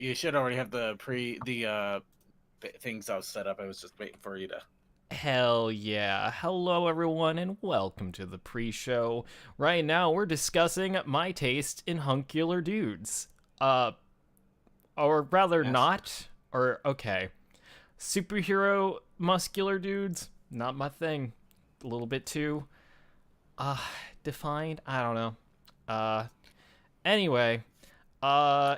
You should already have the things all set up. I was just waiting for you to. Hell yeah. Hello, everyone, and welcome to the pre show. Right now, we're discussing my taste in hunkular dudes. Or rather, Yes. not. Or, okay. Superhero muscular dudes, not my thing. A little bit too, defined? I don't know. Anyway,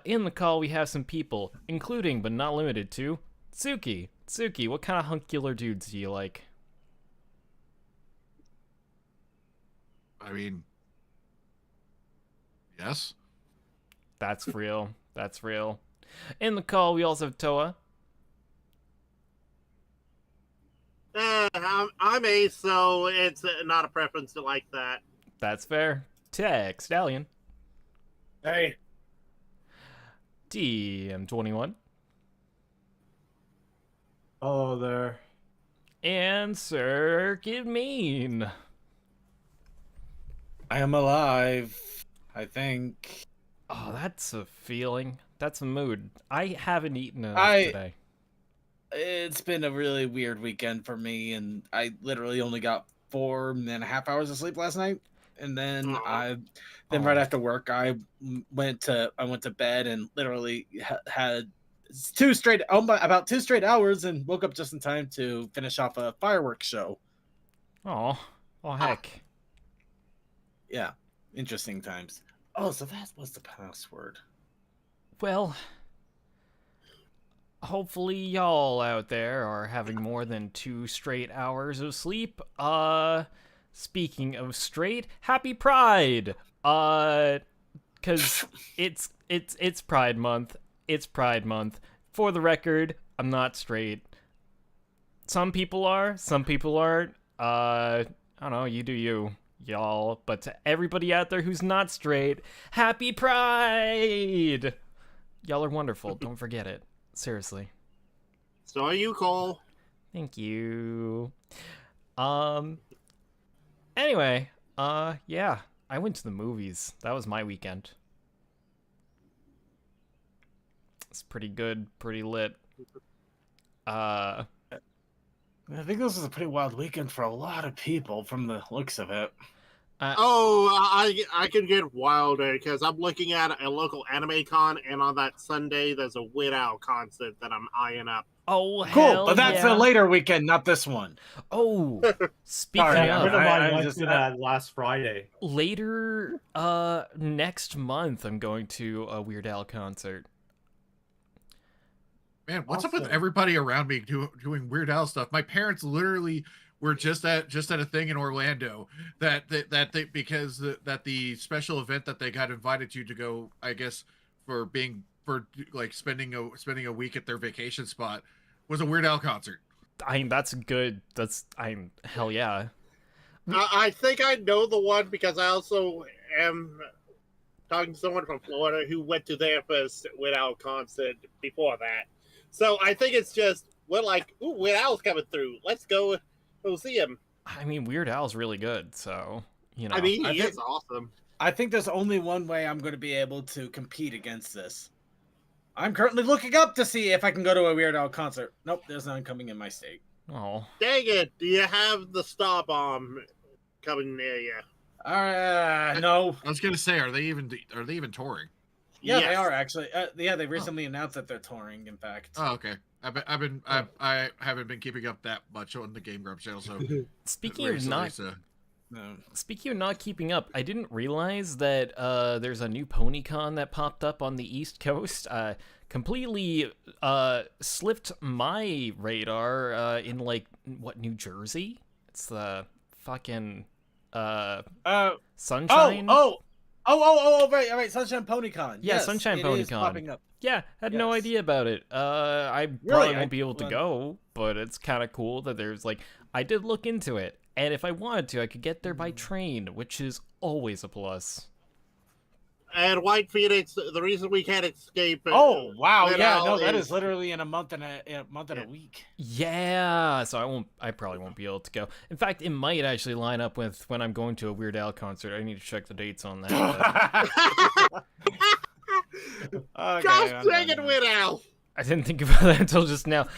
in the call, we have some people, including but not limited to Tsuki. Tsuki, what kind of hunkular dudes do you like? I mean, yes. That's real. That's real. In the call, we also have Toa. I'm Ace, so it's not a preference to like that. That's fair. Tech Stallion. Hey. DM21. Hello there. And Circuit Mean. I am alive. I think. Oh, that's a feeling. That's a mood. I haven't eaten enough today. It's been a really weird weekend for me, and I literally only got 4.5 hours of sleep last night. And then right after work, I went to bed and literally had about 2 straight hours, and woke up just in time to finish off a fireworks show. Oh heck. Yeah, interesting times. Oh, so that was the password. Well, hopefully y'all out there are having more than 2 straight hours of sleep. Speaking of straight, happy Pride! 'Cause it's Pride Month. It's Pride Month. For the record, I'm not straight. Some people are, some people aren't. I don't know, you do you, y'all. But to everybody out there who's not straight, happy Pride! Y'all are wonderful, don't forget it. Seriously. So are you, Cole? Thank you. Anyway, yeah, I went to the movies. That was my weekend. It's pretty good, pretty lit. I think this was a pretty wild weekend for a lot of people from the looks of it. I can get wilder because I'm looking at a local anime con, and on that Sunday there's a Weird Al concert that I'm eyeing up. Oh, Cool, hell but that's yeah. a later weekend, not this one. Oh, speaking Sorry, A of, friend of mine went just- to that last Friday. later, next month I'm going to a Weird Al concert. Man, what's up with Awesome. everybody around me doing Weird Al stuff? My parents literally were just at a thing in Orlando that the special event that they got invited to go, I guess, for like spending a week at their vacation spot was a Weird Al concert. I mean, that's good. Hell yeah. I think I know the one because I also am talking to someone from Florida who went to their first Weird Al concert before that. So I think it's just, we're like, ooh, Weird Al's coming through. Let's go see him. I mean, Weird Al's really good, so, you know. I mean, I he think- is awesome. I think there's only one way I'm going to be able to compete against this. I'm currently looking up to see if I can go to a Weird Al concert. Nope, there's none coming in my state. Oh. Dang it! Do you have the Star Bomb coming near you? No. I was gonna say, are they even touring? Yeah, they Yes. are actually. Yeah, they recently announced that they're touring. In fact. Oh, okay. I haven't been keeping up that much on the Game Grumps channel, so Speaking of recently, not so. No. Speaking of not keeping up, I didn't realize that there's a new PonyCon that popped up on the East Coast. Completely slipped my radar in, like, what, New Jersey? It's the fucking Sunshine? Right, Sunshine PonyCon. Yeah, Yes, Sunshine it is PonyCon. popping up. Yeah, had no Yes. idea about it. I Really? probably won't be able to well- go, but it's kind of cool that there's, like, I did look into it, and if I wanted to, I could get there by train, which is always a plus. And White Phoenix, the reason we can't escape. Oh wow! Weird Yeah, Al no, that is- is literally in a month and a week. Yeah, so I probably won't be able to go. In fact, it might actually line up with when I'm going to a Weird Al concert. I need to check the dates on that. Okay, Gosh I'm dang done it, now. Weird Al! I didn't think about that until just now.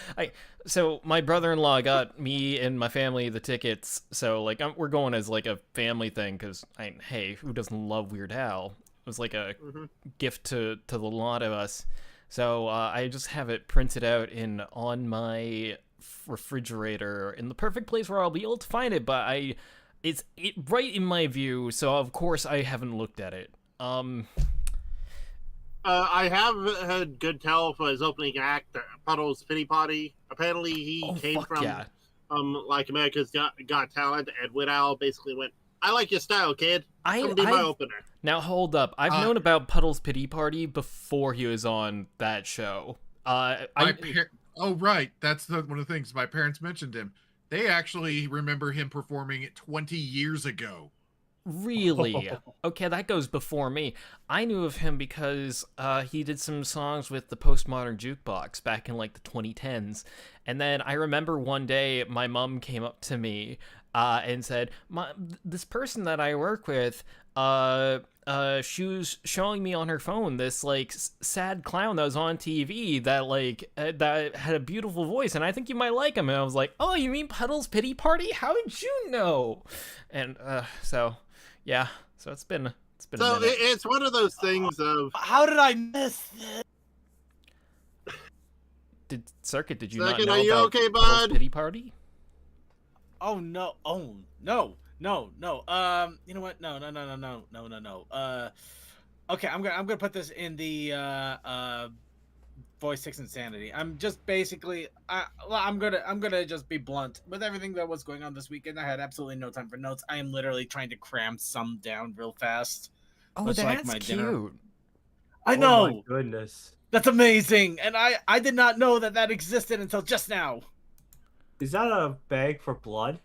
So my brother-in-law got me and my family the tickets. So like we're going as like a family thing because hey, who doesn't love Weird Al? It was like a Mhm. gift to the lot of us. So I just have it printed out on my refrigerator in the perfect place where I'll be able to find it. But it's right in my view, so of course I haven't looked at it. I have had good tell for his opening act, Puddle's Pity Party. Apparently, he Oh came fuck from yeah! like America's Got Talent, and Weird Al basically went, "I like your style, kid. Come be my I've opener." Now hold up. I've known about Puddle's Pity Party before he was on that show. Oh, right. That's one of the things my parents mentioned him. They actually remember him performing it 20 years ago. Really? Okay, that goes before me. I knew of him because he did some songs with the Postmodern Jukebox back in like the 2010s. And then I remember one day my mom came up to me and said, this person that I work with, she was showing me on her phone this like sad clown that was on TV that like that had a beautiful voice, and I think you might like him. And I was like, oh, you mean Puddle's Pity Party? How did you know? And yeah, so it's been a So minute. it's one of those things of How did I miss this? Did you Circuit, not are know you about okay, Puddle's bud? Pity Party? Oh no! Oh no! No! You know what? No. Okay, I'm gonna put this in the voice 6 insanity. I'm just basically I'm gonna just be blunt with everything that was going on this weekend. I had absolutely no time for notes. I am literally trying to cram some down real fast. Oh, Much like that's my dinner. cute. I Oh know. my goodness. That's amazing, and I did not know that existed until just now. Is that a bag for blood?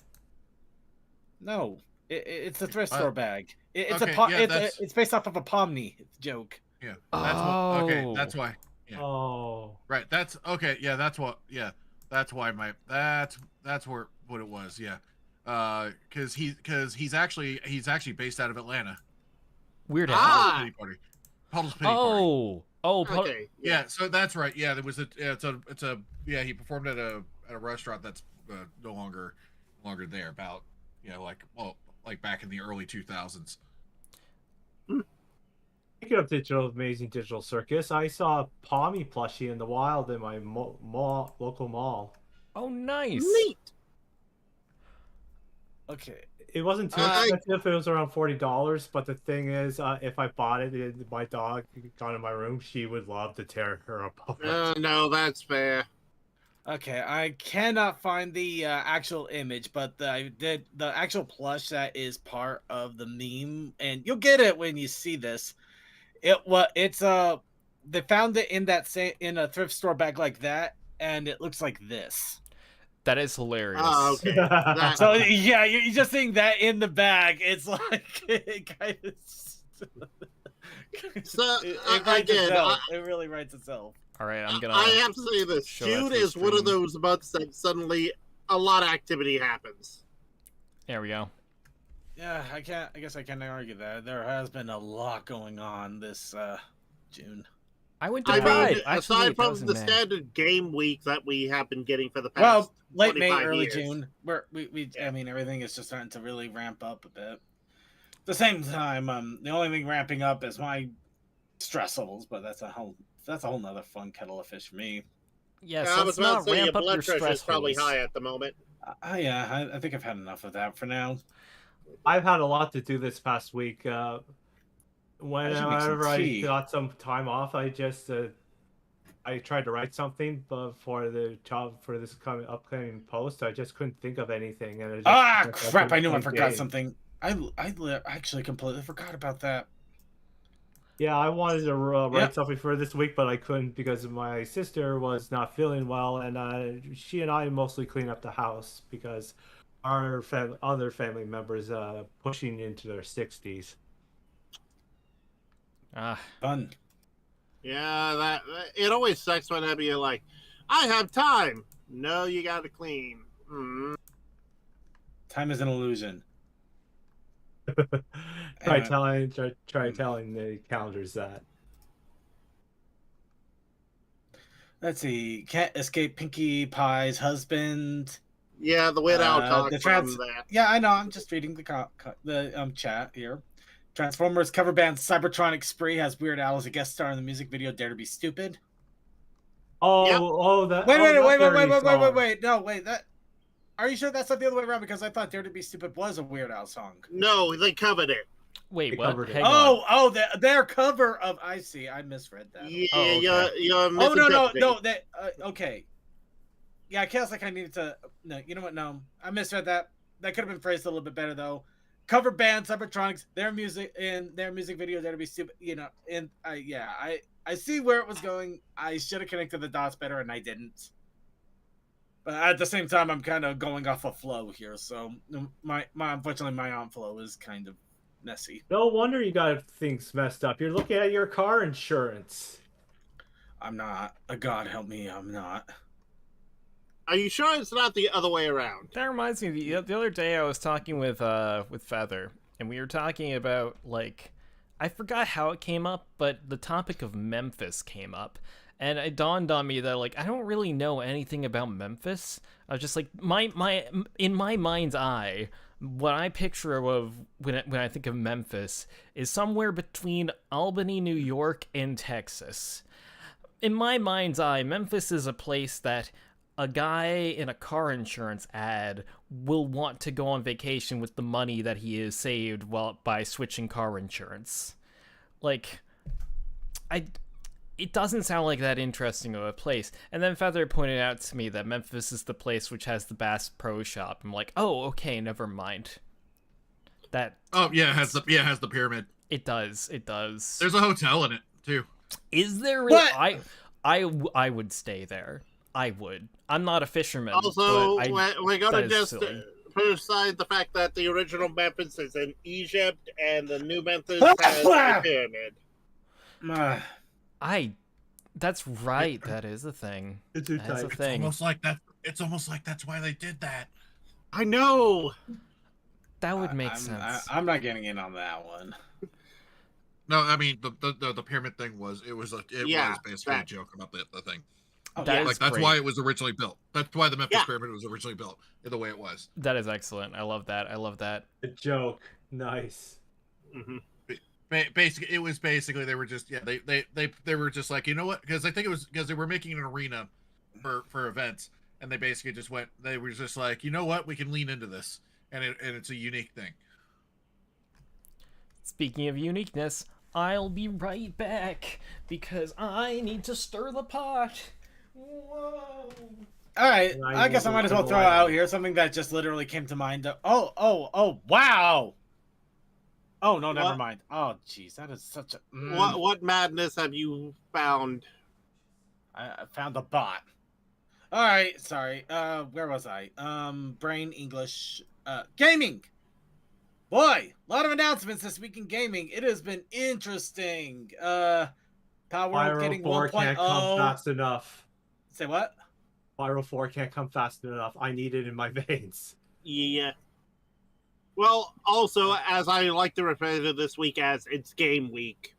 No, it's a thrift Uh, store bag. It's okay, yeah, it's based off of a Pomni joke. Yeah, that's what. Okay, Oh. that's why. Yeah. Oh. Right. That's okay. Yeah, that's what. Yeah, that's why that's where what it was. Yeah, because he's actually based out of Atlanta. Weird Al. Ah! Pity Party. Puddle's Pity Party. Okay. Yeah. So that's right. Yeah, there was it's a yeah. He performed at a restaurant that's no longer there. About like back in the early 2000s. Speaking of amazing digital circus, I saw a Pommy plushie in the wild in my local mall. Oh, nice. Neat. Okay. It wasn't too expensive. It was around $40. But the thing is, if I bought it and my dog got in my room, she would love to tear her apart. No, that's fair. Okay, I cannot find the actual image, but I did the actual plush that is part of the meme, and you'll get it when you see this. It's they found it in a thrift store bag like that, and it looks like this. That is hilarious. Oh, okay. So yeah, you're just seeing that in the bag. It's like it kind of. So It writes again, itself. It really writes itself. All right, I'm gonna. I have to say this: show that June to the is one of stream. those months that suddenly a lot of activity happens. There we go. Yeah, I guess I can't argue that. There has been a lot going on this June. I went to I Pride. mean, Actually, aside that from was in the May. standard game week that we have been getting for the past Well, late May, 25 early years. June. I mean, everything is just starting to really ramp up a bit. At the same time, the only thing ramping up is my stress levels, but that's a whole nother fun kettle of fish for me. Yes, I was let's about not to say your ramp up blood your pressure stress is probably holes. high at the moment. I think I've had enough of that for now. I've had a lot to do this past week. I Whenever I tea. got some time off, I just I tried to write something, but for the job for this upcoming post, I just couldn't think of anything, and Crap! I knew I forgot game. something. I actually completely forgot about that. Yeah, I wanted to write something for this week, but I couldn't because my sister was not feeling well, and she and I mostly clean up the house because our other family members pushing into their 60s. Fun. Yeah, that it always sucks whenever you're like, I have time. No, you got to clean. Time is an illusion. Try telling the calendars that. Let's see. Can't escape Pinkie Pie's husband. Yeah, the Weird Al talk the from that. Yeah, I know. I'm just reading the chat here. Transformers cover band Cybertronic Spree has Weird Al as a guest star in the music video Dare to Be Stupid. Oh, Yep. that. Wait, that wait. dirty song. No, wait. Are you sure that's not the other way around? Because I thought Dare to Be Stupid was a Weird Al song. No, they covered it. Wait, They what? covered it. Hang on. Oh, their cover of. I see. I misread that. Yeah, Oh, okay. you're Oh misinterpreting. no. That okay. Yeah, I guess like I needed to. No, you know what? No, I misread that. That could have been phrased a little bit better though. Cover band Cybertronics, their music video Dare to Be Stupid. You know, and I see where it was going. I should have connected the dots better, and I didn't. But at the same time, I'm kind of going off a flow here, so my unfortunately my on flow is kind of messy. No wonder you got things messed up. You're looking at your car insurance. I'm not. God help me, I'm not. Are you sure it's not the other way around? That reminds me. The other day I was talking with Feather, and we were talking about like, I forgot how it came up, but the topic of Memphis came up, and it dawned on me that like I don't really know anything about Memphis. I was just like in my mind's eye, what I picture of when I think of Memphis is somewhere between Albany, New York, and Texas. In my mind's eye, Memphis is a place that a guy in a car insurance ad will want to go on vacation with the money that he has saved by switching car insurance. Like, it doesn't sound like that interesting of a place. And then Feather pointed out to me that Memphis is the place which has the Bass Pro Shop. I'm like, oh, okay, never mind. That. Oh yeah, it has the pyramid. It does. There's a hotel in it too. Is there really? What? I would stay there. I would. I'm not a fisherman. Also, but we're going to that is just silly. put aside the fact that the original Memphis is in Egypt and the new Memphis has a pyramid. That's right. That is a thing. It's too That's a tight. thing. It's almost like that's why they did that. I know. That would make sense. I'm not getting in on that one. No, I mean the pyramid thing was was basically a joke about the thing. Oh, That is That's great. why it was originally built. That's why the Memphis Yeah. pyramid was originally built the way it was. That is excellent. I love that. A joke. Nice. Mm-hmm. Basically, it was basically they were just they were just like, you know what? Because I think it was because they were making an arena for events, and they basically just went. They were just like, you know what? We can lean into this, and it's a unique thing. Speaking of uniqueness, I'll be right back because I need to stir the pot. Whoa. All right, And I guess I might as well throw out here something that just literally came to mind. Oh, wow. Oh, no, never What? mind. Oh, jeez, that is such a... What madness have you found? I found a bot. All right, sorry. Where was I? Brain English. Gaming. Boy, a lot of announcements this week in gaming. It has been interesting. Power Pyro getting 4 can't come 1.0. fast enough. Say what? Pyro 4 can't come fast enough. I need it in my veins. Yeah. Well, also, as I like to refer to this week as, it's game week.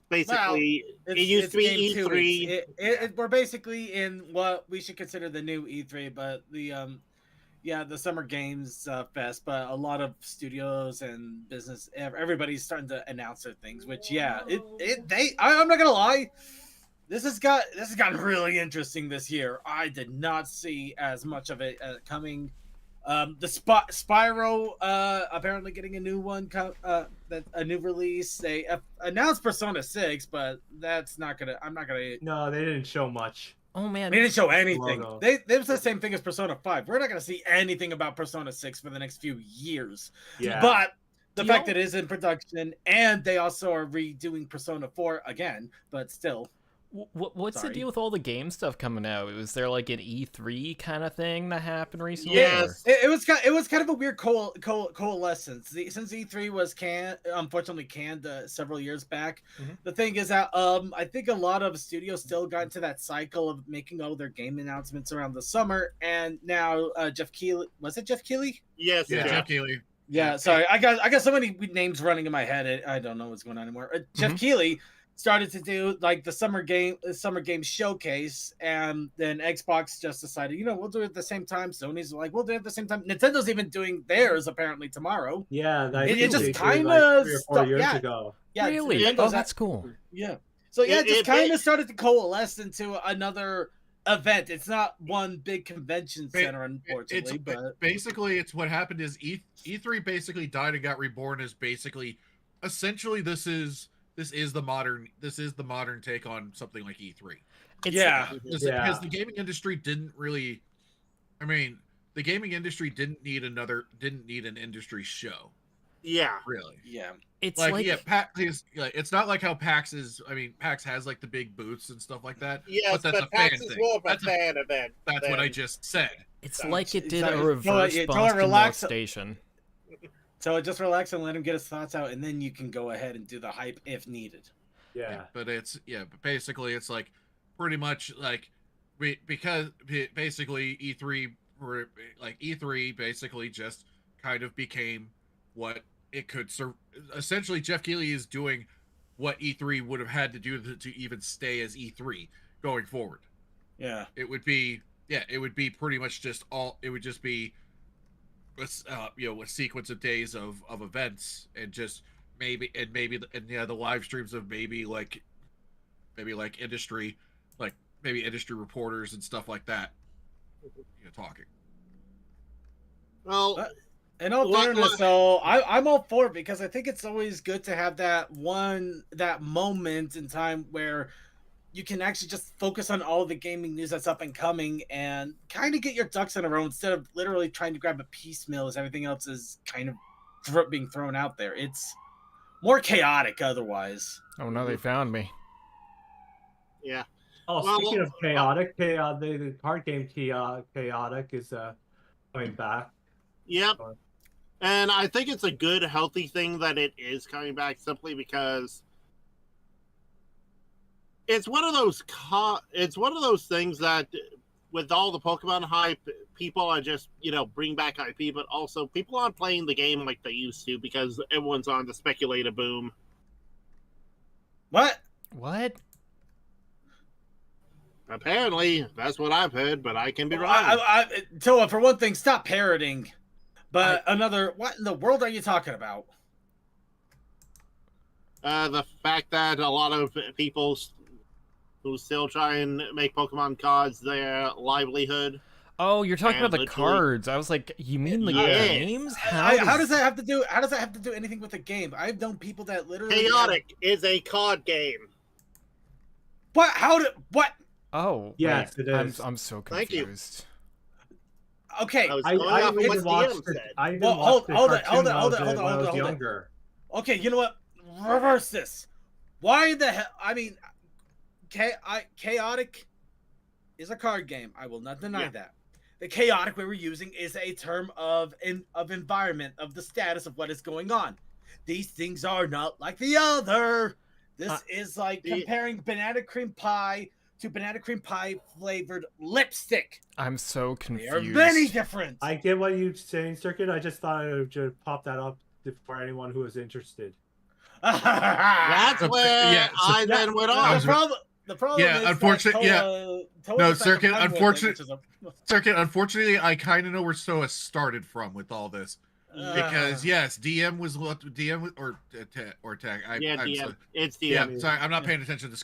Basically, it used to be game 2 weeks. E3. We're basically in what we should consider the new E3, but the Summer Games Fest. But a lot of studios and business, everybody's starting to announce their things. Which, I'm not gonna lie, this has gotten really interesting this year. I did not see as much of it coming. The Spyro apparently getting a new one, a new release. They announced Persona 6, but that's not gonna. I'm not gonna. No, they didn't show much. Oh man, They didn't show anything. Logo. They was the same thing as Persona 5. We're not gonna see anything about Persona 6 for the next few years. Yeah. But the Do fact y'all- that it is in production, and they also are redoing Persona 4 again, but still. what's the Sorry. deal with all the game stuff coming out? Was there like an E3 kind of thing that happened recently? Yes. It was kind of a weird coalescence. Since E3 was unfortunately canned several years back. Mhm. The thing is that I think a lot of studios still got into that cycle of making all their game announcements around the summer, and now Jeff Keighley, was it Jeff Keighley? Yes, Yeah, yeah. Jeff Keighley. Yeah, sorry, I got so many names running in my head. I don't know what's going on anymore. Jeff Keighley started to do like the summer game showcase, and then Xbox just decided, we'll do it at the same time. Sony's like, we'll do it at the same time. Nintendo's even doing theirs apparently tomorrow. Yeah, I It think just they did, kind like, of 3 or 4 years ago. Yeah, Really? Nintendo's That's cool. Yeah. So yeah, it just It- kind of started to coalesce into another event. It's not one big convention center, unfortunately, but basically it's what happened is E3 basically died and got reborn as basically essentially this is the modern take on something like E3. Because the gaming industry didn't really, I mean, the gaming industry didn't need an industry show. Yeah. Really. Yeah. It's like PAX is like, it's not like how PAX is. I mean, PAX has like the big booths and stuff like that. Yes, but that's a PAX fan is thing. more of a That's fan event. That's what I just said. It's like it did a Sorry, reverse tell it Boston relax. Law Station. So just relax and let him get his thoughts out, and then you can go ahead and do the hype if needed. Yeah. But basically it's like pretty much like because basically E3 basically just kind of became what it could serve. Essentially, Jeff Keighley is doing what E3 would have had to do to even stay as E3 going forward. Yeah, it would be pretty much just it would just be a sequence of days of events, and just maybe the live streams of maybe industry, like maybe industry reporters and stuff like that, talking. Well, in all fairness, though, I'm all for it, because I think it's always good to have that moment in time where you can actually just focus on all the gaming news that's up and coming and kind of get your ducks in a row instead of literally trying to grab a piecemeal as everything else is kind of being thrown out there. It's more chaotic otherwise. Oh, no, they found me. Yeah. Oh, speaking of chaotic, the card game Chaotic is coming back. Yep. And I think it's a good, healthy thing that it is coming back, simply because it's one of those things that, with all the Pokemon hype, people are just, bring back IP, but also people aren't playing the game like they used to because everyone's on the speculator boom. What? Apparently, that's what I've heard, but I can be wrong. Toa, for one thing, stop parroting. But what in the world are you talking about? The fact that a lot of people who still try and make Pokemon cards their livelihood. Oh, you're talking about the cards. I was like, you mean the games? How does that have to do anything with the game? I've known people that literally Chaotic is a card game. What? What? Oh, yes, it is. I'm so confused. Thank you. Okay, I even watched it. Hold on. Younger. Okay, you know what? Reverse this. Why the hell? I mean, Chaotic is a card game. I will not deny that. The chaotic we were using is a term of environment, of the status of what is going on. These things are not like the other. This is like comparing banana cream pie to banana cream pie flavored lipstick. I'm so confused. There are many different. I get what you're saying, Circuit. I just thought I would just pop that up for anyone who is interested. That's where I then went off. The problem is unfortunately, Circuit, unfortunately, I kind of know where Soa started from with all this. Because yes, DM was or tag. DM. It's DM. Yeah, sorry, I'm not paying attention to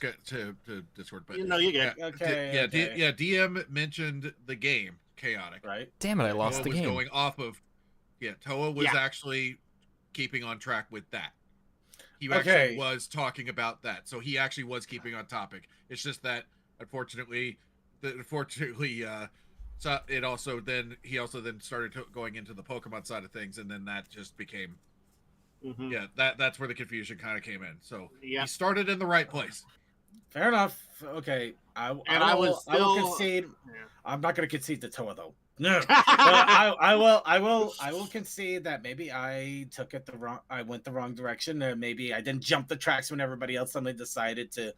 Discord, but you get DM mentioned the game Chaotic. Right. Damn it, I lost the game. Going off of Toa was actually keeping on track with that. He actually was talking about that, so he actually was keeping on topic. It's just that unfortunately, so he also then started going into the Pokemon side of things, and then that just became that's where the confusion kind of came in. So he started in the right place. Fair enough. Okay, I will concede. I'm not going to concede to Toa though. No, but I will concede that maybe I went the wrong direction, or maybe I didn't jump the tracks when everybody else suddenly decided to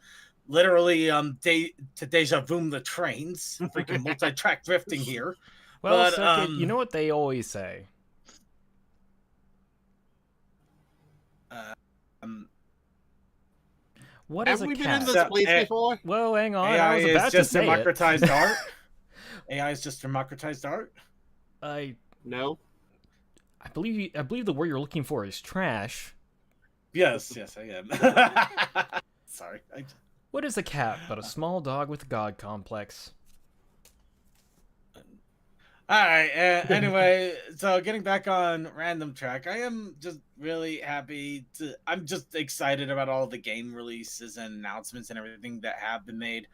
literally deja vu the trains, freaking multi-track drifting here. Well, Circuit, you know what they always say. What Have is a we been cat? in this So, place before? Whoa, hang on. AI I was is about to just say democratized it. art. AI is just democratized art. I No. believe the word you're looking for is trash. Yes, I am. Sorry. What is a cat but a small dog with a god complex? All right. Anyway, so getting back on random track, I am just really happy to. I'm just excited about all the game releases and announcements and everything that have been made.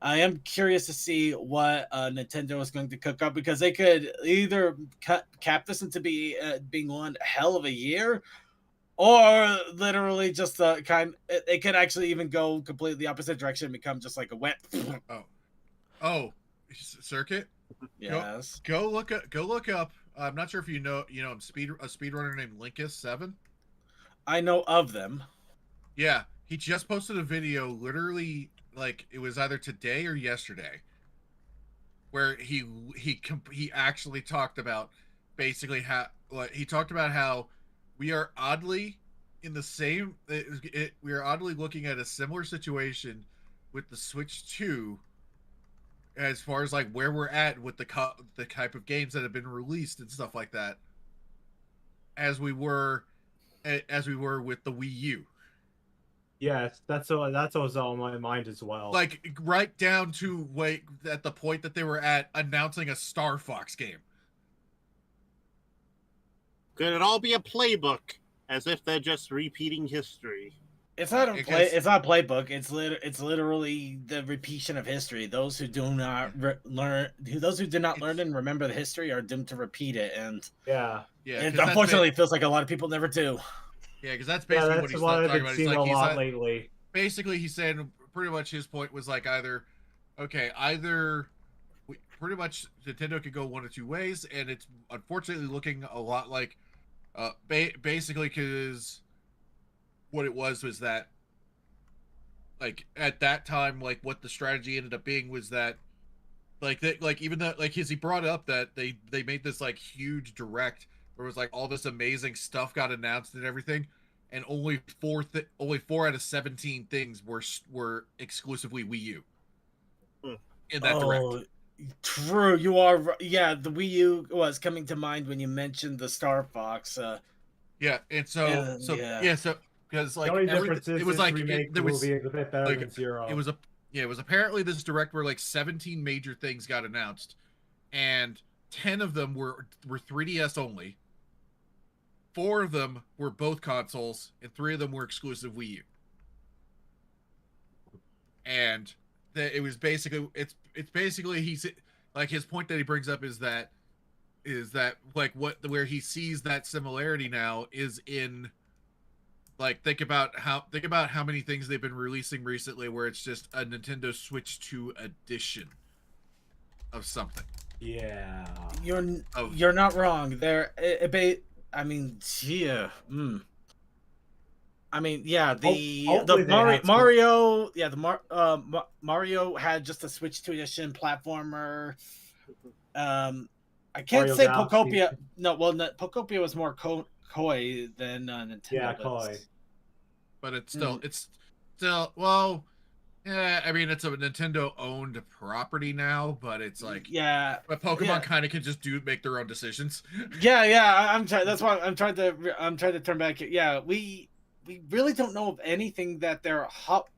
I am curious to see what Nintendo is going to cook up because they could either cap this into being one hell of a year, or literally just They could actually even go completely the opposite direction and become just like a wet. Circuit. Yes. Go look up. I'm not sure if you know a speedrunner named Linkus7. I know of them. Yeah, he just posted a video, literally like it was either today or yesterday, where he actually talked about basically how we are oddly in the same. We are oddly looking at a similar situation with the Switch 2, as far as like where we're at with the type of games that have been released and stuff like that, as we were with the Wii U. Yes, that's what was on my mind as well. Like right down to at the point that they were at announcing a Star Fox game. Could it all be a playbook, as if they're just repeating history? It's not It's not a playbook. It's literally the repeat of history. Those who do not learn and remember the history are doomed to repeat it. And unfortunately, it feels like a lot of people never do. Yeah, because that's basically what he's talking about. He's like, a lot lately. Basically, he's saying pretty much his point was like either pretty much Nintendo could go one of two ways, and it's unfortunately looking a lot like basically because what it was that like at that time, like what the strategy ended up being was that he brought up that they made this like huge direct where it was like all this amazing stuff got announced and everything, and only 4 out of 17 things were exclusively Wii U in that direct. True, you are. Yeah, the Wii U was coming to mind when you mentioned the Star Fox. Because like it was like there was a bit better than Zero. It was apparently this direct where like 17 major things got announced, and 10 of them were 3DS only. 4 of them were both consoles, and 3 of them were exclusive Wii U. And it was basically it's basically he's like his point that he brings up is that like where he sees that similarity now is in like think about how many things they've been releasing recently where it's just a Nintendo Switch 2 edition of something. Yeah, you're not wrong there. I mean, yeah. I mean, yeah. Mario had just a Switch 2 edition platformer. I can't say Pokopia. No, well, Pokopia was more Koi than Nintendo. Yeah, Koi. But it's still well. Yeah, I mean it's a Nintendo-owned property now, but it's like but Pokemon kind of can just make their own decisions. Yeah. I'm trying. That's why I'm trying to turn back. Yeah, we really don't know of anything that they're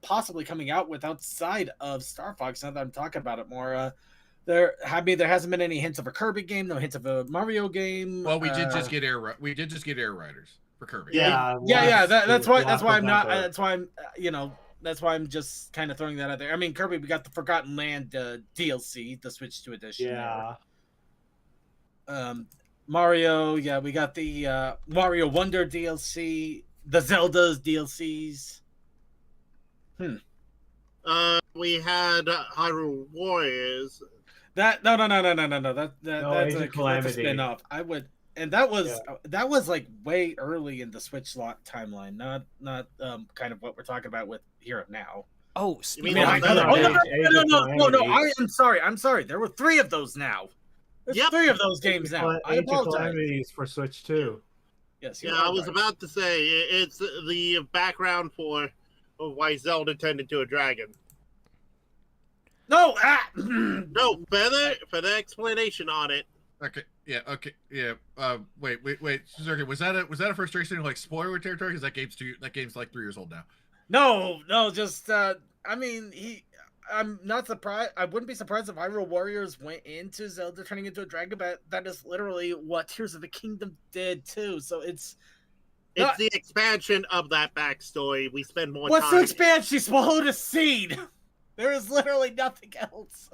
possibly coming out with outside of Star Fox. Now that I'm talking about it more, there hasn't been any hints of a Kirby game, no hints of a Mario game. Well, we did just get Air Riders for Kirby. Yeah. That's why I'm not. That's why I'm just kind of throwing that out there. I mean, Kirby, we got the Forgotten Land DLC, the Switch 2 edition. Yeah. Mario, we got the Mario Wonder DLC, the Zelda's DLCs. We had Hyrule Warriors. No. That's a spin-off. And that was like way early in the Switch timeline, not kind of what we're talking about with here and now. Oh, no! I'm sorry. There were 3 of those now. There's 3 of those games now. I apologize. For Switch 2. Yes. Yeah, I was about to say it's the background for why Zelda turned into a dragon. No, No, further explanation on it. Okay. Yeah. Okay. Yeah. Wait. Okay. Was that a frustration like spoiler territory? Because that game's like 3 years old now. No, just I mean, I'm not surprised. I wouldn't be surprised if Hyrule Warriors went into Zelda turning into a dragon, but that is literally what Tears of the Kingdom did too. So it's the expansion of that backstory. We spend more what's time. the expansion? She swallowed a seed. There is literally nothing else.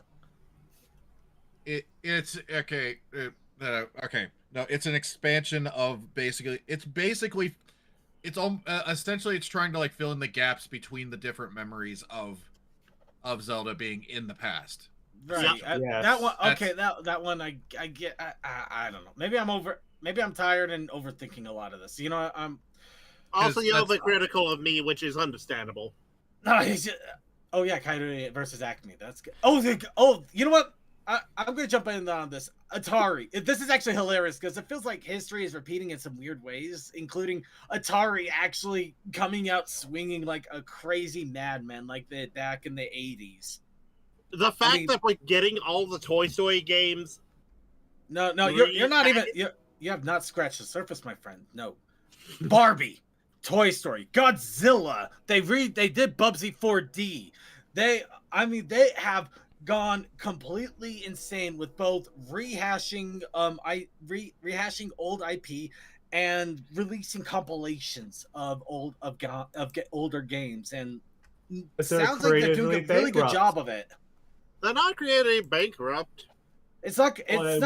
It's okay. Okay. No, it's an expansion of basically. It's essentially it's trying to like fill in the gaps between the different memories of Zelda being in the past. Right. Yes. That one. Okay. That one. I get. I don't know. Maybe I'm tired and overthinking a lot of this. You know. I'm. Also, you're overcritical of me, which is understandable. No. Oh yeah, Kairi versus Acme. That's good. You know what? I'm gonna jump in on this. Atari. This is actually hilarious because it feels like history is repeating in some weird ways, including Atari actually coming out swinging like a crazy madman, like they back in the '80s. The fact that we're getting all the Toy Story games. No, you're not even. You have not scratched the surface, my friend. No, Barbie, Toy Story, Godzilla. They did Bubsy 4D. They have gone completely insane with both rehashing old IP and releasing compilations of older games, and sounds like they're doing a really good job of it. They're not creating bankrupt. It's like when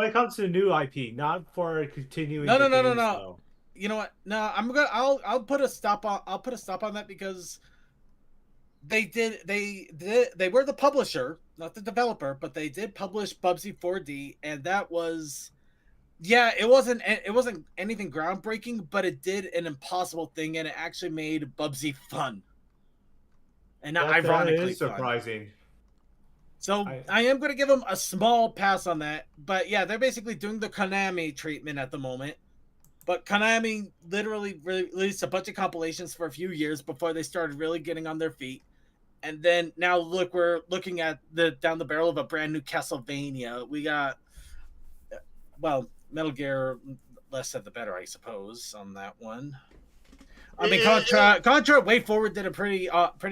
it comes to new IP, not for continuing. No. You know what? No, I'll put a stop on that because they were the publisher, not the developer, but they did publish Bubsy 4D, and that was, yeah, it wasn't anything groundbreaking, but it did an impossible thing, and it actually made Bubsy fun, and not ironically that is surprising. Fun. So I am going to give them a small pass on that, but yeah, they're basically doing the Konami treatment at the moment. But Konami literally released a bunch of compilations for a few years before they started really getting on their feet. And then now look, we're looking at down the barrel of a brand new Castlevania. We got, well, Metal Gear, less said the better, I suppose, on that one. I mean, Contra Way Forward did a pretty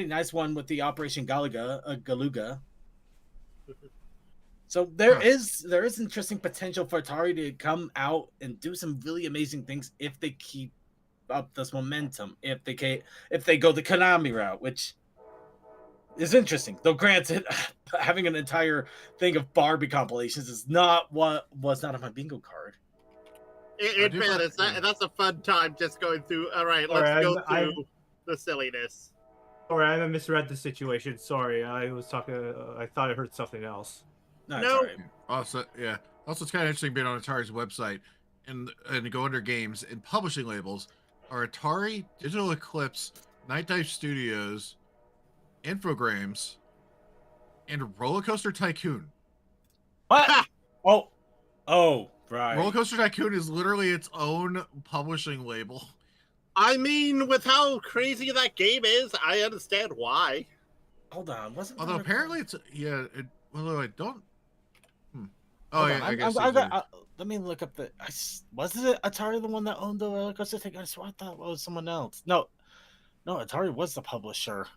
nice one with the Operation Galuga. So there is interesting potential for Atari to come out and do some really amazing things if they keep up this momentum. If they go the Konami route, which is interesting. Though granted, having an entire thing of Barbie compilations is not what was not on my bingo card. That's a fun time just going through. All right, let's go through the silliness. Sorry, I misread the situation. Sorry, I was talking. I thought I heard something else. No. Right. Also, yeah. Also, it's kind of interesting being on Atari's website and go under games and publishing labels are Atari, Digital Eclipse, Night Dive Studios, Infogrames, and Roller Coaster Tycoon. What? Oh, right. Roller Coaster Tycoon is literally its own publishing label. I mean, with how crazy that game is, I understand why. Hold on, wasn't? Although apparently it's Although I don't. Oh Hold yeah, on. I guess. Let me look up the. Was it Atari the one that owned the Roller Coaster Tycoon? I swear I thought it was someone else. No, Atari was the publisher.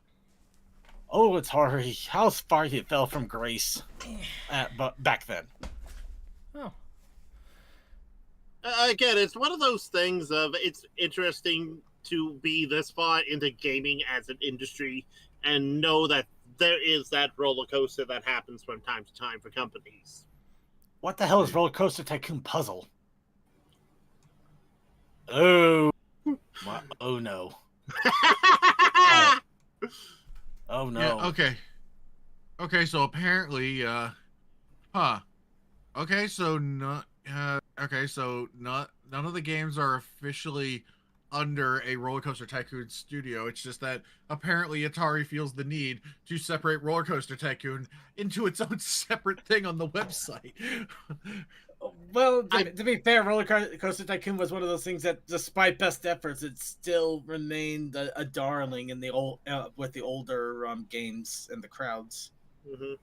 Oh, Atari! How far you fell from grace, but back then. Oh. Again, it's one of those things of it's interesting to be this far into gaming as an industry and know that there is that roller coaster that happens from time to time for companies. What the hell is Roller Coaster Tycoon Puzzle? Oh, oh no. Oh no. Yeah, okay. So apparently, Okay, so none of the games are officially under a Roller Coaster Tycoon studio. It's just that apparently Atari feels the need to separate Roller Coaster Tycoon into its own separate thing on the website. Well, to be fair, Roller Coaster Tycoon was one of those things that, despite best efforts, it still remained a darling in the old with the older games and the crowds. Mm-hmm.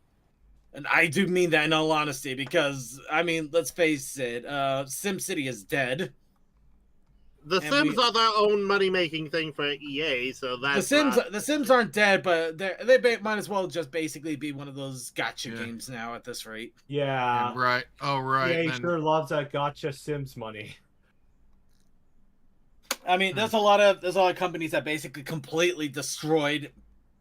And I do mean that in all honesty, because I mean, let's face it, SimCity is dead. The Sims are their own money-making thing for EA, so that's the Sims aren't dead, but they might as well just basically be one of those gotcha games now at this rate. Yeah. Right. Oh, right. EA sure loves that gotcha Sims money. I mean, there's a lot of companies that basically completely destroyed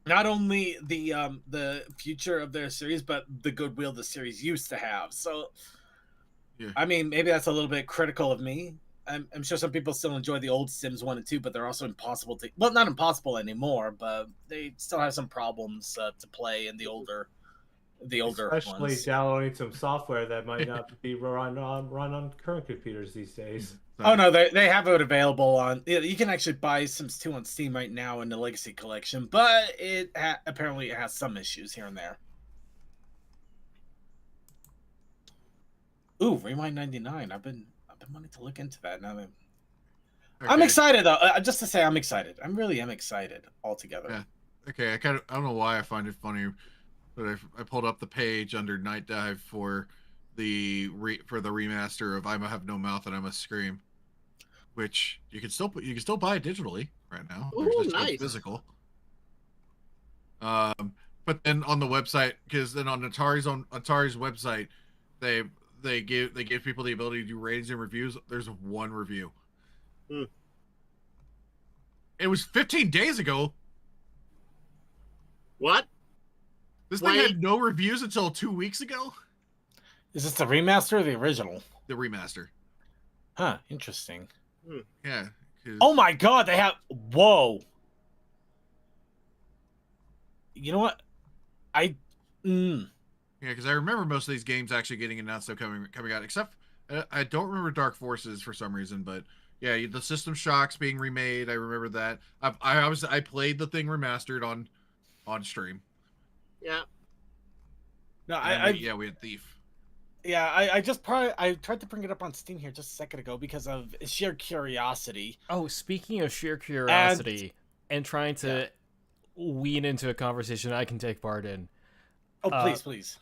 not only the future of their series, but the goodwill the series used to have. So, yeah. I mean, maybe that's a little bit critical of me. I'm sure some people still enjoy the old Sims 1 and 2, but they're also impossible to... Well, not impossible anymore, but they still have some problems to play in the older Especially ones. downloading some software that might not be run on current computers these days. Oh, no, they have it available on... You can actually buy Sims 2 on Steam right now in the Legacy Collection, but apparently it has some issues here and there. Ooh, Remind 99. I've been wanting to look into that now. Okay. I'm excited though. Just to say, I'm excited. I really am excited altogether. Yeah. Okay. I don't know why I find it funny, but I pulled up the page under Night Dive for the remaster of I Have No Mouth and I Must Scream, which you can still buy digitally right now. Ooh, nice. Physical. But then on the website, because then on Atari's website, they give people the ability to do ratings and reviews. There's one review. It was 15 days ago. What? This thing had no reviews until 2 weeks ago. Is this the remaster or the original? The remaster. Huh, interesting. Yeah. Oh my god, they have... Whoa. You know what? Yeah, because I remember most of these games actually getting announced and coming out, except I don't remember Dark Forces for some reason, but yeah, the System Shock's being remade. I remember that. I played the thing remastered on stream. Yeah. No, we had Thief. Yeah, I tried to bring it up on Steam here just a second ago because of sheer curiosity. Oh, speaking of sheer curiosity and trying to wean into a conversation I can take part in. Oh, please.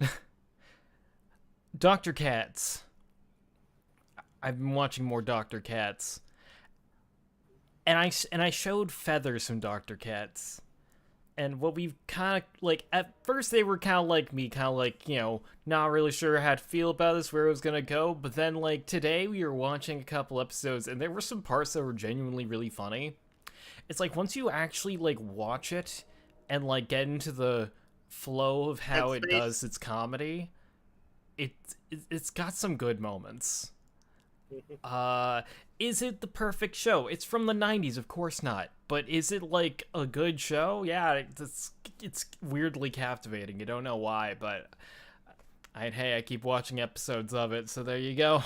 Dr. Katz. I've been watching more Dr. Katz. And I showed Feather some Dr. Katz. And what we've kind of, like, at first they were kind of like me, kind of like, you know, not really sure how to feel about this, where it was going to go. But then, like, today we were watching a couple episodes, and there were some parts that were genuinely really funny. It's like, once you actually, like, watch it and, like, get into the flow of how it does its comedy, it's got some good moments. Is it the perfect show? It's from the 90s, of course not. But is it like a good show? Yeah, it's weirdly captivating. You don't know why, but I keep watching episodes of it, so there you go.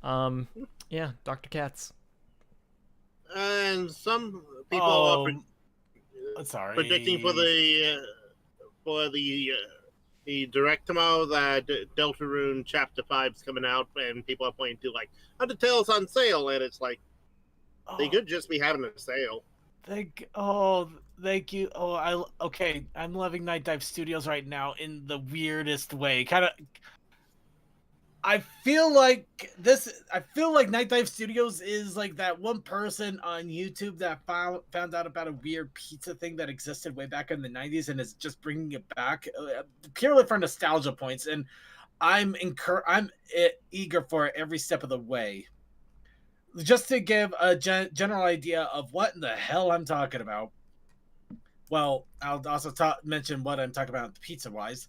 Yeah, Dr. Katz. And some people are predicting for the direct tomorrow that Deltarune Chapter 5 is coming out, and people are pointing to like Undertale's on sale, and it's like they could just be having a sale. Thank you. Okay. I'm loving Night Dive Studios right now in the weirdest way. I feel like Night Dive Studios is like that one person on YouTube that found out about a weird pizza thing that existed way back in the 90s and is just bringing it back purely for nostalgia points. And I'm eager for it every step of the way. Just to give a general idea of what in the hell I'm talking about. Well, I'll also mention what I'm talking about pizza-wise.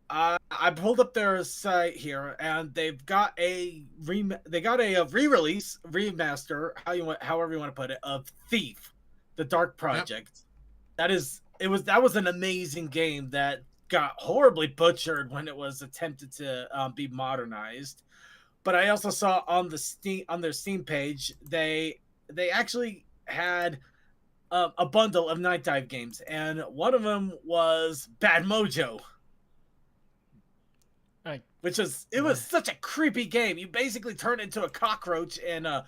I pulled up their site here, and they've got a re-release, remaster, however you want to put it, of Thief, the Dark Project. Yep. That was an amazing game that got horribly butchered when it was attempted to be modernized. But I also saw on their Steam page they actually had a bundle of Night Dive games, and one of them was Bad Mojo. It was such a creepy game. You basically turn into a cockroach in a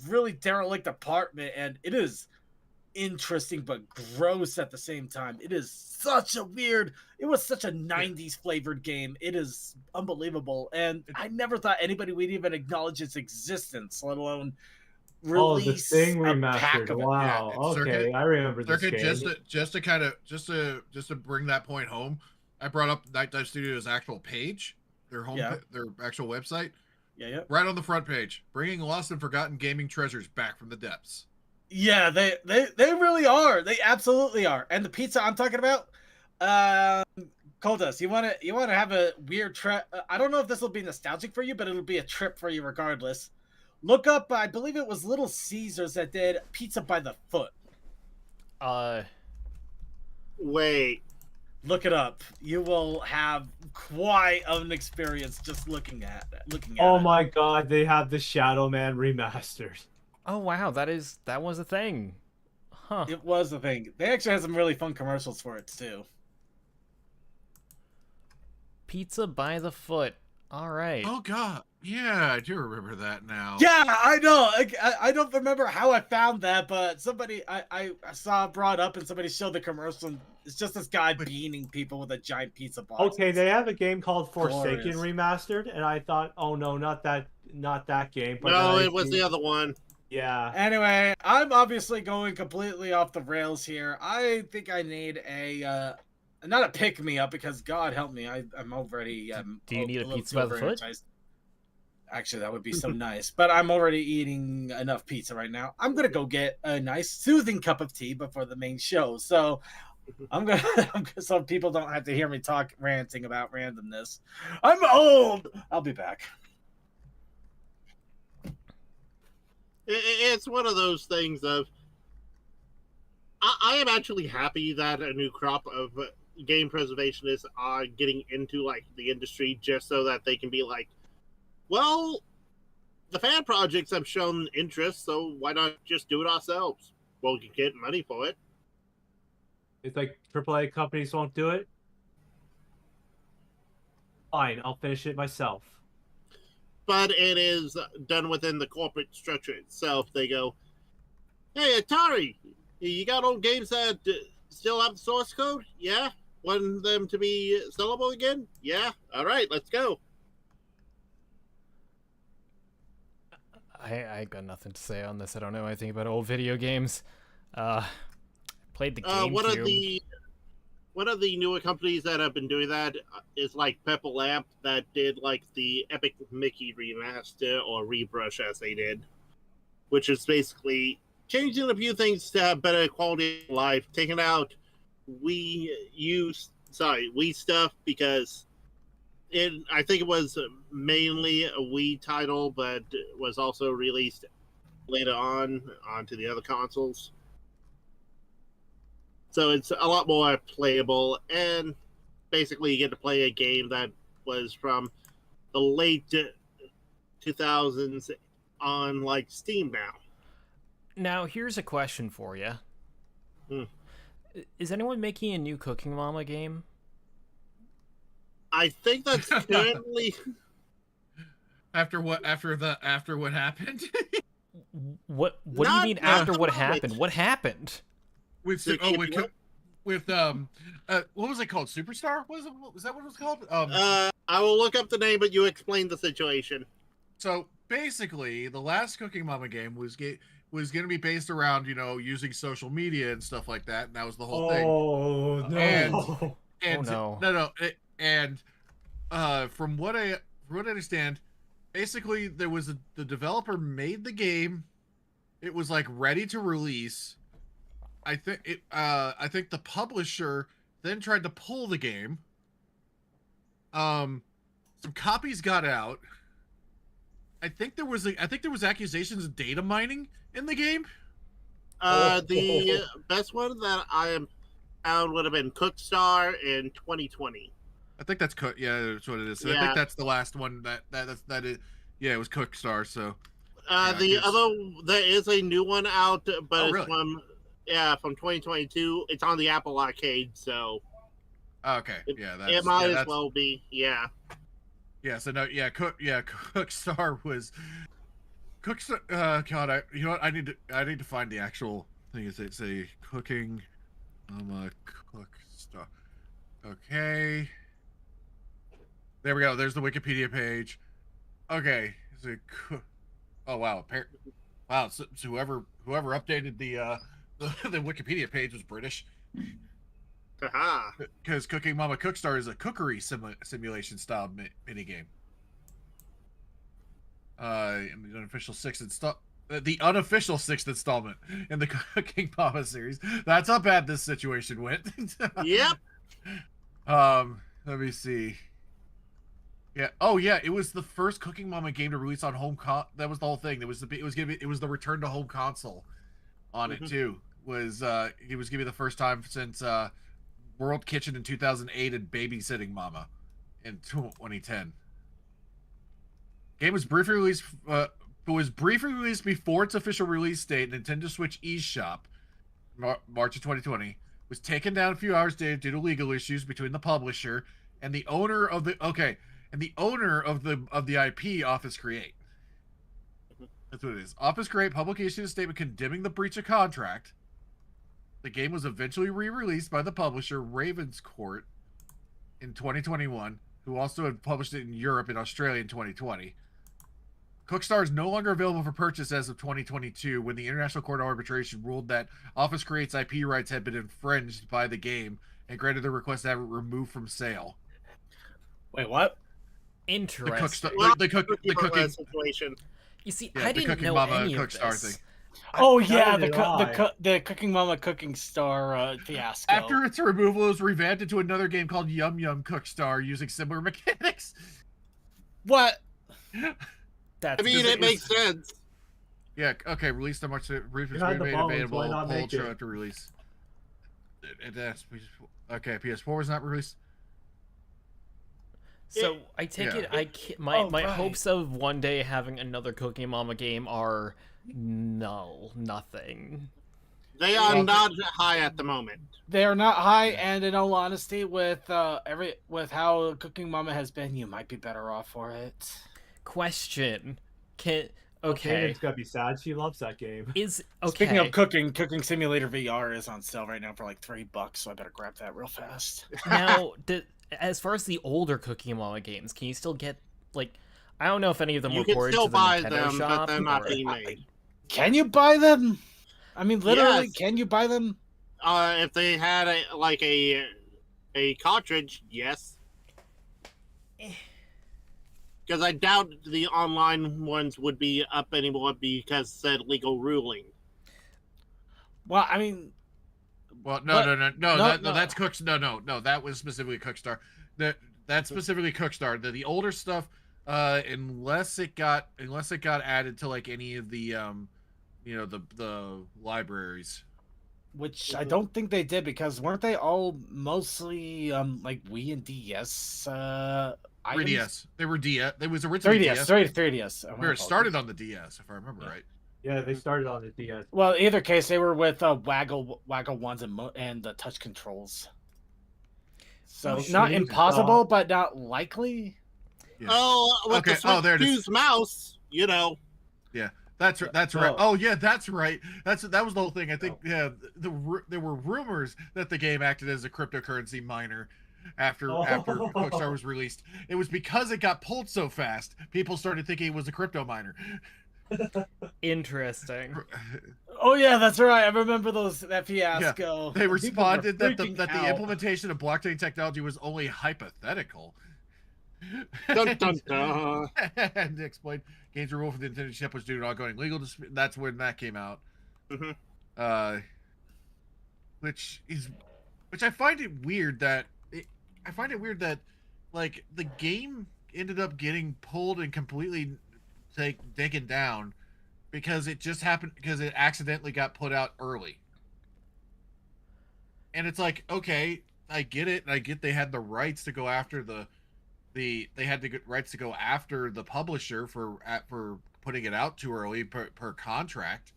really derelict apartment, and it is interesting but gross at the same time. It was such a 90s flavored game. It is unbelievable, and I never thought anybody would even acknowledge its existence, let alone release the Thing a pack remastered. of it. Wow. Yeah, Okay, Circuit, I remember this Circuit, game. just to bring that point home, I brought up Night Dive Studios' actual page, their their actual website. Yeah. Right on the front page, bringing lost and forgotten gaming treasures back from the depths. Yeah, they really are. They absolutely are. And the pizza I'm talking about, Coldus, you want to have a weird trip? I don't know if this will be nostalgic for you, but it'll be a trip for you regardless. Look up, I believe it was Little Caesars that did Pizza by the Foot. Wait. Look it up. You will have quite an experience just looking at it. Oh my god, they have the Shadow Man remastered. Oh wow, that was a thing. Huh. It was a thing. They actually had some really fun commercials for it too. Pizza by the Foot. All right. Oh god, yeah, I do remember that now. Yeah, I know. I don't remember how I found that, but somebody I saw it brought up, and somebody showed the commercial. And it's just this guy beaning people with a giant pizza box. Okay, they have a game called Glorious. Forsaken remastered, and I thought, oh no, not that game. But No, it was the other one. Yeah. Anyway, I'm obviously going completely off the rails here. I think I need a not a pick me up, because God help me, I'm already Do you need a little pizza too by the foot? overenergized. Actually, that would be so nice, but I'm already eating enough pizza right now. I'm gonna go get a nice soothing cup of tea before the main show. So I'm gonna so people don't have to hear me ranting about randomness. I'm old. I'll be back. It's one of those things of I am actually happy that a new crop of game preservationists are getting into like the industry, just so that they can be like, well, the fan projects have shown interest, so why not just do it ourselves? Well, we can get money for it. It's like AAA companies won't do it. Fine, I'll finish it myself. But it is done within the corporate structure itself. They go, hey, Atari, you got old games that still have the source code? Yeah? Want them to be sellable again? Yeah? All right, let's go. I got nothing to say on this. I don't know anything about old video games. Played the GameCube. One of the newer companies that have been doing that is like Pepper Lamp, that did like the Epic Mickey remaster, or rebrush as they did, which is basically changing a few things to have better quality of life, taking out Wii stuff, because I think it was mainly a Wii title, but was also released later on onto the other consoles. So it's a lot more playable, and basically you get to play a game that was from the late 2000s on like Steam now. Now, here's a question for you. Is anyone making a new Cooking Mama game? I think that's currently After what happened? What do you mean after what happened? What happened? What was it called? Superstar? Was that what it was called? I will look up the name, but you explain the situation. So basically, the last Cooking Mama game was going to be based around, using social media and stuff like that, and that was the whole thing. Oh no! And from what I understand, basically there was the developer made the game. It was like ready to release. I think the publisher then tried to pull the game. Some copies got out. I think there was accusations of data mining in the game. The best one that I found would have been Cookstar in 2020. I think that's that's what it is. So Yeah. I think that's the last one that is. Yeah, it was Cookstar. So There is a new one out, but it's really? from 2022. It's on the Apple Arcade, so. Okay, yeah, It might as that's well be, yeah. yeah. So no, yeah, Cookstar was Cookstar. God, you know what? I need to find the actual thing. Is it's a cooking, Cookstar. Okay, there we go. There's the Wikipedia page. Okay, oh wow, wow. So whoever updated the Wikipedia page was British. Haha. Because Cooking Mama Cookstar is a cookery simulation style minigame. In the unofficial the unofficial sixth installment in the Cooking Mama series. That's how bad this situation went. Yep. Let me see. Yeah. Oh yeah, it was the first Cooking Mama game to release on that was the whole thing. It was the return to home console on it too. It was gonna be the first time since World Kitchen in 2008 and Babysitting Mama in 2010. Game was briefly released before its official release date. Nintendo Switch eShop, March of 2020, was taken down a few hours later due to legal issues between the publisher and the owner of the IP, Office Create. That's what it is. Office Create publicly issued a statement condemning the breach of contract. The game was eventually re-released by the publisher Ravenscourt in 2021, who also had published it in Europe and Australia in 2020. Cookstar is no longer available for purchase as of 2022, when the International Court of Arbitration ruled that Office Create's IP rights had been infringed by the game and granted their request to have it removed from sale. Wait, what? Interesting. The cooking situation. You see, yeah, I didn't know Mama any of Cookstar this. thing. Oh yeah, did the Cooking Mama Cooking Star fiasco. After its removal, it was revamped into another game called Yum Yum Cookstar using similar mechanics. What? That's I mean, it makes sense. Yeah, okay, released on March. Briefly Behind the made bones, available why not make ultra it? after release. Okay, PS4 was not released. So I take Yeah. it. My Oh, right. hopes of one day having another Cooking Mama game are nothing. They are not high at the moment. They are not high, and in all honesty, with how Cooking Mama has been, you might be better off for it. Question: Okay, okay, it's gonna be sad. She loves that game. is okay. Speaking of Cooking Simulator VR is on sale right now for like $3, so I better grab that real fast. Now, as far as the older Cooking Mama games, can you still get like? I don't know if any of them You were can ported still to the buy Nintendo them, shop. but they're not or- being made. Can you buy them? I mean, literally, Yes. can you buy them? If they had a cartridge, yes. Because I doubt the online ones would be up anymore because said legal ruling. Well, I mean, Well, no, that's Cooks. No, that was specifically Cookstar. That's specifically Cookstar. The older stuff, unless it got added to like any of the the libraries. which I don't think they did, because weren't they all mostly like Wii and DS items? 3DS. They were DS. They was originally 3DS, DS. sorry, 3DS. Oh, my Where it apologies. started on the DS, if I remember right. Yeah, they started on the DS. Well, either case, they were with Waggle ones and the touch controls. So Oh, not sweet. impossible, but not likely. Yeah. Oh, with Okay, the Switch there it is. 2's mouse, That's right. Oh. Oh yeah, that's right. That was the whole thing. I think there were rumors that the game acted as a cryptocurrency miner after Cookstar was released. It was because it got pulled so fast, people started thinking it was a crypto miner. Interesting. Oh yeah, that's right. I remember that fiasco. They People were responded that freaking the out. implementation of blockchain technology was only hypothetical. Dun, dun, dun. And explained games removal from the Nintendo ship was due to ongoing legal dispute. That's when that came out. Mhm. Which I find it weird that like the game ended up getting pulled and completely taken down because it just happened because it accidentally got put out early. And it's like, okay, I get it. I get they had the rights to go after they had the rights to go after the publisher for putting it out too early per contract.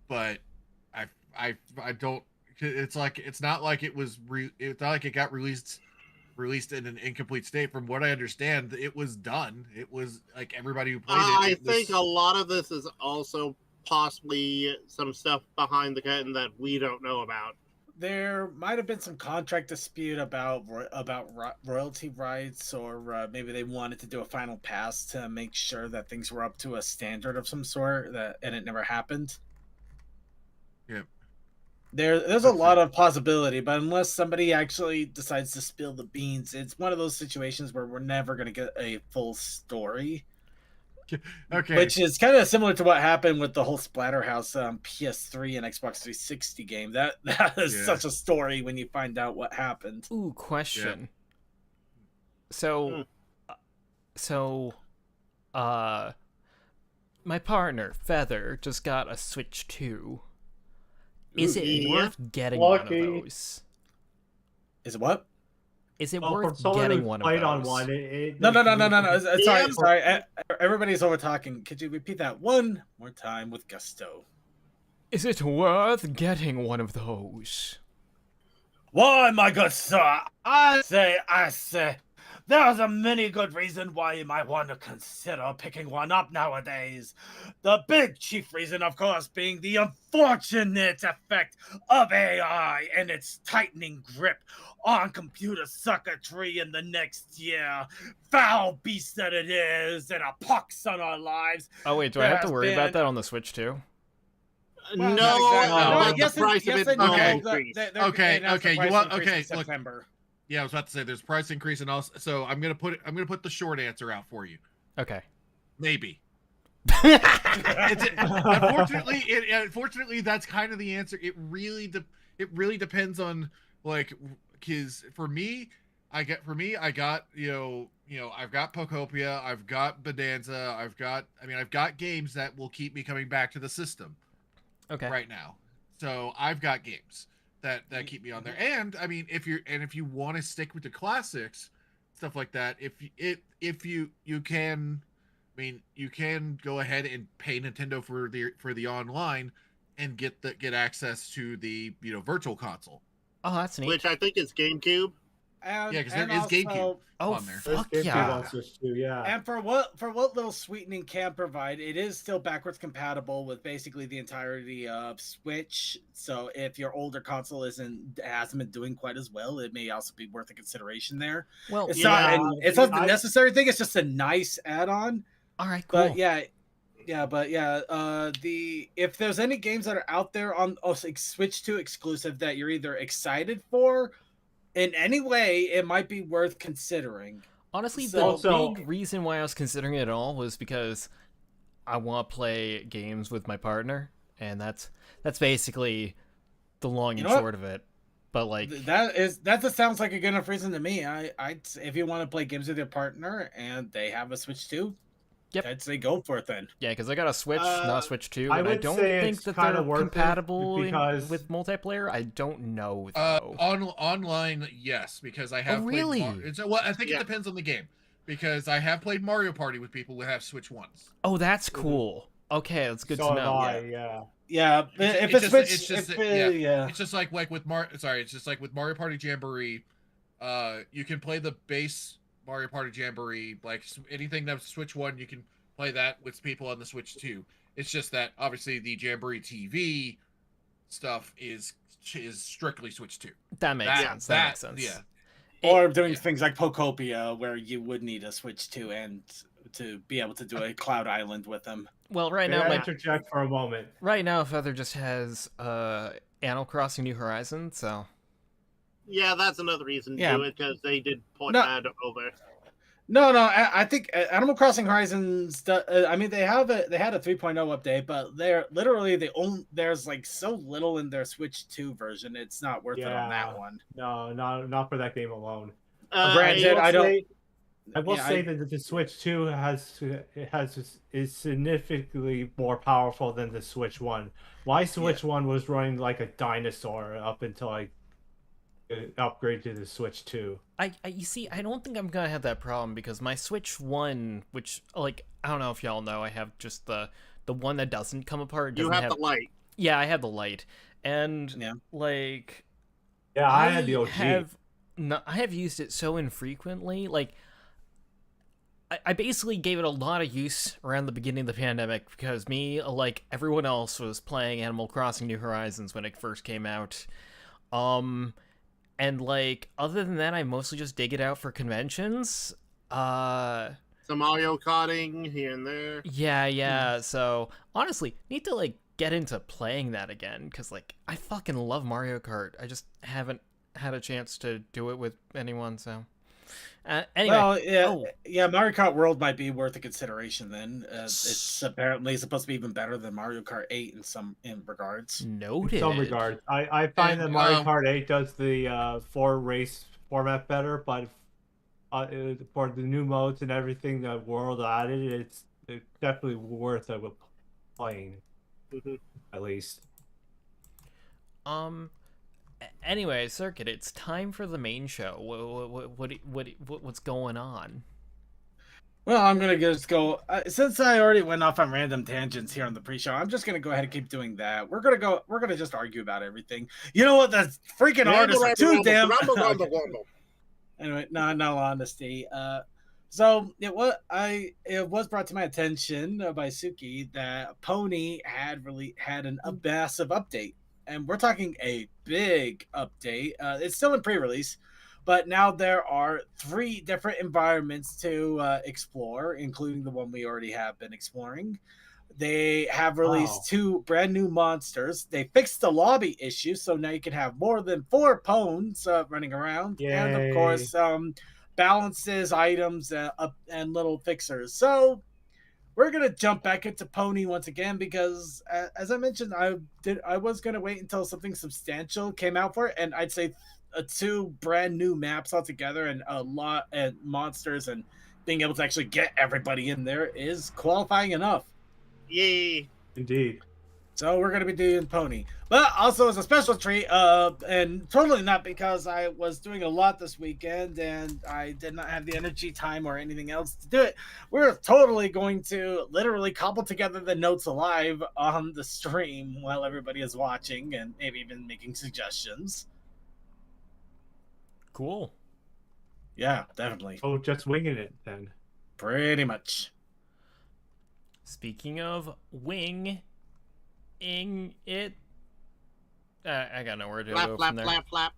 But I don't, it's like it's not like it was it's not like it got released in an incomplete state. From what I understand, it was done. It was like everybody who played it. I think a lot of this is also possibly some stuff behind the curtain that we don't know about. There might have been some contract dispute about royalty rights, or maybe they wanted to do a final pass to make sure that things were up to a standard of some sort, and it never happened. Yep. There's a lot of possibility, but unless somebody actually decides to spill the beans, it's one of those situations where we're never going to get a full story. Okay. Which is kind of similar to what happened with the whole Splatterhouse PS3 and Xbox 360 game. That is such a story when you find out what happened. Ooh, question. Yeah. So, my partner Feather just got a Switch 2. Is it worth getting one of those? Is it what? Is it worth getting one of those? On one, No. Sorry. Everybody's over talking. Could you repeat that one more time with gusto? Is it worth getting one of those? Why, my good sir, I say, there's a many good reason why you might want to consider picking one up nowadays. The big chief reason, of course, being the unfortunate effect of AI and its tightening grip on computer circuitry in the next year. Foul beast that it is, and a pox on our lives. Oh wait, do I have to worry about that on the Switch too? Well, no, the price of it increased. Okay. You want September. Look, yeah, I was about to say there's price increase, and also so I'm gonna put the short answer out for you. Okay. Maybe. Unfortunately, that's kind of the answer. It really depends on because for me, I got I've got Pokopia, I've got Bonanza, I've got games that will keep me coming back to the system. Okay. Right now, so I've got games that keep me on there, and I mean, if you want to stick with the classics, stuff like that, if you can, I mean, you can go ahead and pay Nintendo for the online and get access to the virtual console. Oh, that's neat. Which I think is GameCube. Because there is GameCube on there. Fuck yeah. And for what little sweetening can provide, it is still backwards compatible with basically the entirety of Switch. So if your older console hasn't been doing quite as well, it may also be worth a consideration there. Well, it's not the necessary thing. It's just a nice add-on. All right, cool. But if there's any games that are out there on Switch 2 exclusive that you're either excited for in any way, it might be worth considering. Honestly, the big reason why I was considering it at all was because I want to play games with my partner, and that's basically the long and short of it. But that sounds like a good enough reason to me. If you want to play games with your partner and they have a Switch 2, yep, I'd say go for it then. Yeah, because I got a Switch, not a Switch 2, and I don't think that they're compatible with multiplayer. I don't know, though. Online, yes, because I have really? I think it depends on the game, because I have played Mario Party with people who have Switch 1s. Oh, that's cool. Okay, that's good to know. Yeah, it's just like with Mario Party Jamboree. You can play the base Mario Party Jamboree, like anything that's Switch 1, you can play that with people on the Switch 2. It's just that obviously the Jamboree TV stuff is strictly Switch 2. That makes sense. That makes sense. Yeah. Or doing things like Pokopia, where you would need a Switch 2 and to be able to do a Cloud Island with them. Well, right now, interject for a moment. Right now, Feather just has Animal Crossing New Horizons, so. Yeah, that's another reason to do it, because they did point that over. No, I think Animal Crossing Horizons. I mean, they had a 3.0 update, but they're literally there's like so little in their Switch 2 version. It's not worth it on that one. No, not for that game alone. Granted, I will say that the Switch 2 is significantly more powerful than the Switch 1. My Switch 1 was running like a dinosaur up until I upgrade to the Switch 2. You see, I don't think I'm gonna have that problem, because my Switch 1, which, like, I don't know if y'all know, I have just the one that doesn't come apart. You have the Lite. Yeah, I have the Lite, and Yeah. like Yeah, I had the OG. I have used it so infrequently. Like I basically gave it a lot of use around the beginning of the pandemic because me, like everyone else, was playing Animal Crossing New Horizons when it first came out. And like other than that, I mostly just dig it out for conventions. Some Mario Karting here and there. Yeah. So honestly, need to like get into playing that again because like I fucking love Mario Kart. I just haven't had a chance to do it with anyone. So anyway, Well, yeah, oh, yeah. Mario Kart World might be worth a consideration. Then it's apparently supposed to be even better than Mario Kart 8 in some regards. In some noted. regards, I find And, that Mario Kart 8 does the 4 race format better, but for the new modes and everything that World added, it's definitely worth it playing, Mhm. at least. Anyway, Circuit, it's time for the main show. What's going on? Well, I'm gonna just go since I already went off on random tangents here on the pre-show. I'm just gonna go ahead and keep doing that. We're gonna just argue about everything. You know what? The freaking artists are too damn. Okay. Anyway, no, no honesty. So it was brought to my attention by Suki that Pony had a massive update, and we're talking a big update. It's still in pre-release, but now there are 3 different environments to explore, including the one we already have been exploring. They have released Wow. 2 brand new monsters. They fixed the lobby issue, so now you can have more than 4 pawns running around, and of Yay. course, balances, items, and little fixers. So we're gonna jump back into Pony once again because, as I mentioned, I was gonna wait until something substantial came out for it, and I'd say 2 brand new maps altogether, and a lot and monsters, and being able to actually get everybody in there is qualifying enough. Yay. Indeed. So we're gonna be doing Pony, but also as a special treat, and totally not because I was doing a lot this weekend and I did not have the energy, time, or anything else to do it. We're totally going to literally cobble together the notes live on the stream while everybody is watching and maybe even making suggestions. Cool. Yeah, definitely. Oh, just winging it then. Pretty much. Speaking of wing, it. I got nowhere to Flap, go flap, from there. flap,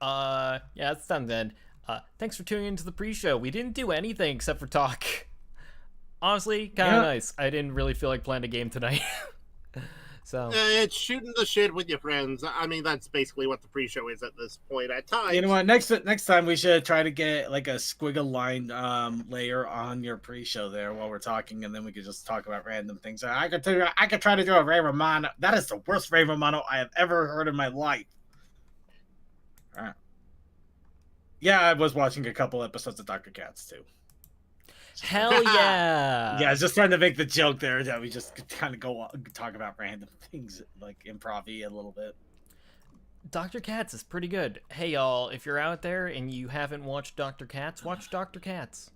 flap. Yeah, it's time then. Thanks for tuning into the pre-show. We didn't do anything except for talk. Honestly, kind of nice. I didn't really feel like playing a game tonight. So It's shooting the shit with your friends. I mean, that's basically what the pre-show is at this point at times. You know what? Next time we should try to get like a squiggle line layer on your pre-show there while we're talking, and then we could just talk about random things. I could try to do a Ray Romano. That is the worst Ray Romano I have ever heard in my life. All right. Yeah, I was watching a couple episodes of Dr. Katz too. hell yeah. Yeah, I was just trying to make the joke there that we just kind of talk about random things, like improv-y a little bit. Dr. Katz is pretty good. Hey y'all, if you're out there and you haven't watched Dr. Katz, watch Dr. Katz.